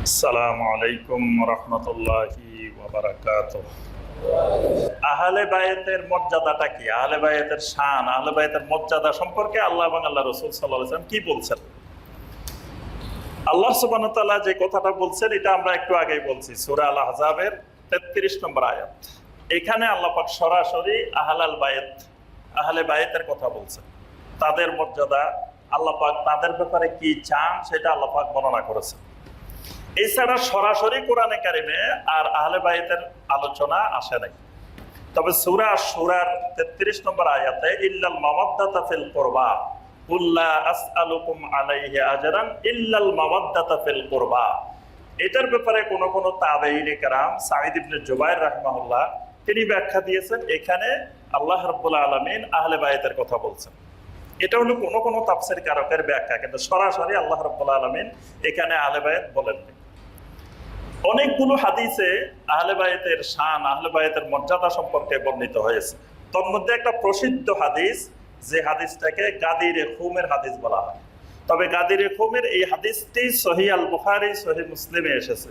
আসসালামু আলাইকুম রহমতুল্লাহি ওয়া বারাকাতুহু। আহলে বায়াতের মর্যাদাটা কি? আহলে বায়াতের শান, আহলে বায়াতের মর্যাদা সম্পর্কে আল্লাহ এবং আল্লাহ রাসূল সাল্লাল্লাহু আলাইহি ওয়াসাল্লাম কি বলছেন? আল্লাহ সুবহানাহু ওয়া তাআলা যে কথাটা বলছেন এটা আমরা একটু আগেই বলছি, সূরা আল আহজাবের 33 নম্বর আয়াত। এখানে আল্লাহ পাক সরাসরি আহলে বায়াতের কথা বলছেন। তাদের মর্যাদা, আল্লাহ পাক তাদের ব্যাপারে কি চান সেটা আল্লাহ পাক বর্ণনা করেছেন। এছাড়া সরাসরি কোরআনে কারিমে আর আহলে বায়াতের আলোচনা আসে নাই। তবে সূরা আশ-শূরার 33 নম্বর আয়াতে ইল্লাল মাওয়াদ্দাতা ফিল কুরবা কুল লা আসআলুকুম আলাইহি আজরান ইল্লাল মাওয়াদ্দাতা ফিল কুরবা, এটার ব্যাপারে কোন তাবেঈনে কেরাম সাঈদ ইবনে জুবাইর রাহিমাহুল্লাহ তিনি ব্যাখ্যা দিয়েছেন, এখানে আল্লাহ রাব্বুল আলামিন আহলে বায়াতের কথা বলছেন। এটা হলো কোন তাফসীর কারকের ব্যাখ্যা, কিন্তু সরাসরি আল্লাহ রাব্বুল আলামিন এখানে আহলে বায়াত বলেননি। অনেকগুলো হাদিসে আহলে বায়াতের শান, আহলে বায়াতের মর্যাদা সম্পর্কে বর্ণিত হয়েছে। তার মধ্যে একটা প্রসিদ্ধ হাদিস, যে হাদিসটাকে গাদিরে খুমের হাদিস বলা হয়। তবে গাদিরে খুমের এই হাদিসটি সহিহ আল বুখারী, সহিহ মুসলিমে এসেছে,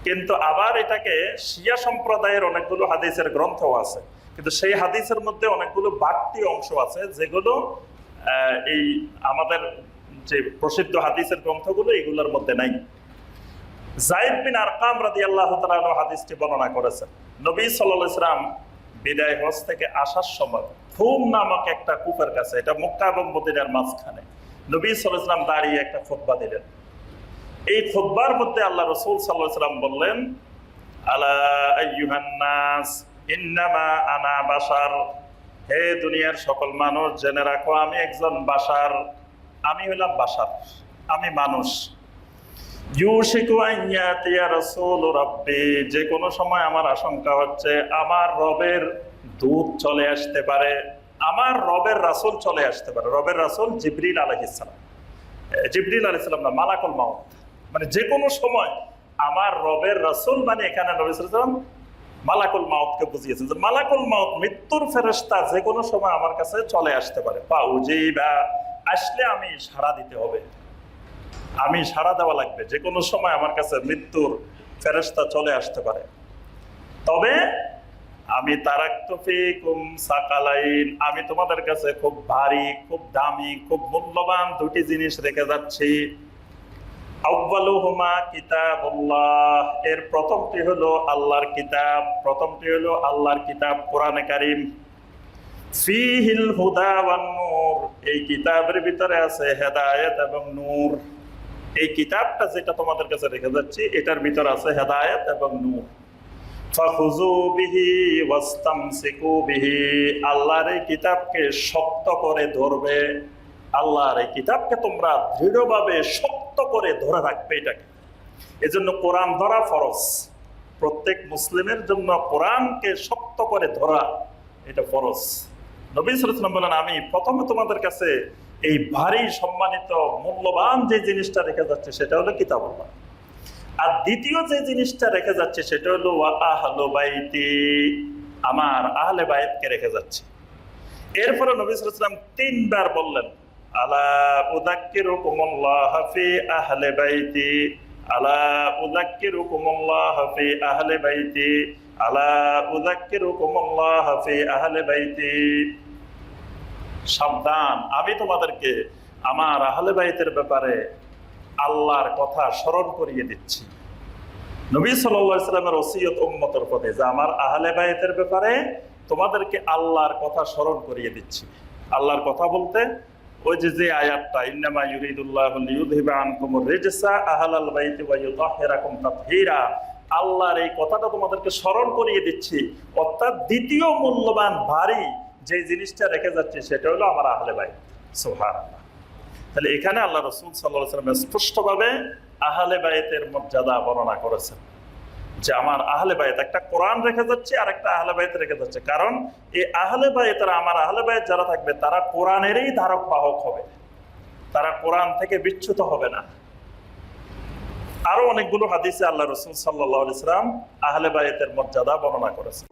কিন্তু আবার এটাকে শিয়া সম্প্রদায়ের অনেকগুলো হাদিসের গ্রন্থ আছে, কিন্তু সেই হাদিসের মধ্যে অনেকগুলো বাড়তি অংশ আছে যেগুলো এই আমাদের যে প্রসিদ্ধ হাদিসের গ্রন্থগুলো এগুলোর মধ্যে নাই। যায়েদ বিন আরকাম রাদিয়াল্লাহু তাআলা আনহু হাদিসটি বর্ণনা করেছেন। নবী সাল্লাল্লাহু আলাইহি ওয়াসাল্লাম বিদায় হজ থেকে আসার সময় খুম নামক একটা কূপের কাছে, এটা মক্কা এবং মদিনার মাঝখানে, নবী সাল্লাল্লাহু আলাইহি ওয়াসাল্লাম দাঁড়িয়ে একটা খুতবা দিলেন। এই খুতবার মধ্যে আল্লাহ রাসূল সাল্লাল্লাহু আলাইহি ওয়াসাল্লাম বললেন, আলা আইয়ুহান নাস ইন্নামা আনা বাশার, হে দুনিয়ার সকল মানুষ জেনে রাখো আমি একজন বাশার, আমি হলাম বাশার, আমি মানুষ। ইউশিকু আন ইয়াতিয়া রাসূলু রাব্বি, যে কোনো সময় আমার আশঙ্কা হচ্ছে আমার রবের দূত চলে আসতে পারে, আমার রবের রাসূল চলে আসতে পারে। রবের রাসূল জিবরিল আলাইহিস সালাম, জিবরিল আলাইহিস সালাম না, মালাকুল মাউত, মানে যে কোনো সময় আমার রবের রাসূল, মানে এখানে নবী সাল্লাল্লাহু আলাইহি ওয়াসাল্লাম মালাকুল মাউতকে বুঝিয়েছেন যে মালাকুল মাউত মৃত্যুর ফেরেশতা যে কোনো সময় আমার কাছে চলে আসতে পারে। ফাউজিবা, আসলে আমি সাড়া দিতে হবে, আমি সাড়া দেওয়া লাগবে, যে কোনো সময় আমার কাছে মৃত্যুর ফেরেশতা চলে আসতে পারে। তবে আমি তারাকতু ফীকুম সাকালাইন, আমি তোমাদের কাছে খুব ভারী, খুব দামি, খুব মূল্যবান দুটি জিনিস রেখে যাচ্ছি। আউয়ালুহুমা কিতাবুল্লাহ, এর প্রথমটি হলো আল্লাহর কিতাব, প্রথমটি হলো আল্লাহর কিতাব কোরআনে কারীম। ফীহিল হুদা ওয়ান নূর, এই কিতাবের ভিতরে আছে হেদায়েত এবং নূর। এই কিতাবটা যেটা তোমাদের কাছে রেখে যাচ্ছি এটার ভিতরে আছে হেদায়েত এবং নূর। ফাখুযু বিহি ওয়াস্তামসিকু বিহি, আল্লাহর এই কিতাবকে শক্ত করে ধরবে, আল্লাহর এই কিতাবকে তোমরা দৃঢ়ভাবে শক্ত করে ধরে রাখবে। এটাকে এজন্য কোরআন ধরা ফরজ, প্রত্যেক মুসলিমের জন্য কোরআনকে শক্ত করে ধরা এটা ফরজ। নবী সাল্লাল্লাহু আলাইহি ওয়াসাল্লাম বলেন, আমি প্রথমে তোমাদের কাছে এই ভারী সম্মানিত মূল্যবান যে জিনিসটা রেখে যাচ্ছে সেটা হলো কিতাবুল্লাহ, আর দ্বিতীয় যে জিনিসটা রেখে যাচ্ছে সেটা হলো ওয়া আহলু বাইতি, আমার আহলে বায়াতকে রেখে যাচ্ছে। এরপরে নবী সাল্লাল্লাহু আলাইহি ওয়াসাল্লাম তিনবার বললেন, আলা উযাক্কিরুকুমুল্লাহ ফি আহলি বাইতি, আলা উযাক্কিরুকুমুল্লাহ ফি আহলি বাইতি, আলা উযাক্কিরুকুমুল্লাহ ফি আহলি বাইতি। সাবধান, আমি তোমাদেরকে আমার আহলে বায়াতের ব্যাপারে আল্লাহর কথা স্মরণ করিয়ে দিচ্ছি। নবী সাল্লাল্লাহু আলাইহি ওয়াসাল্লামের ওসিয়ত উম্মতের প্রতি যে আমার আহলে বায়াতের ব্যাপারে তোমাদেরকে আল্লাহর কথা স্মরণ করিয়ে দিচ্ছি। আল্লাহর কথা বলতে ওই যে আয়াতটা, ইন্নামা ইউরিদুল্লাহু লিইউযহিবা আনকুমুর রিজসা আহলাল বাইতি ওয়া ইউতাহহিরাকুম তাতহীরা, আল্লাহর এই কথাটা তোমাদেরকে স্মরণ করিয়ে দিচ্ছি। অর্থাৎ দ্বিতীয় মূল্যবান ভারী যে জিনিসটা রেখে যাচ্ছে সেটা হলো আমার আহলে বায়াত। সুবহানাল্লাহ। তাহলে এখানে আল্লাহ রাসূল সাল্লাল্লাহু আলাইহি ওয়াসাল্লাম স্পষ্টভাবে আহলে বায়াতের মর্যাদা বর্ণনা করেছেন যে আমার আহলে বায়াত, একটা কোরআন রেখে যাচ্ছে আর একটা আহলে বায়াত রেখে যাচ্ছে। কারণ এই আহলে বায়াতরা, আমার আহলে বায়াত যারা থাকবে তারা কোরআনেরই ধারক বাহক হবে, তারা কোরআন থেকে বিচ্যুত হবে না। আরো অনেকগুলো হাদিসে আল্লাহ রাসূল সাল্লাল্লাহু আলাইহি ওয়াসাল্লাম আহলে বায়াতের মর্যাদা বর্ণনা করেছেন।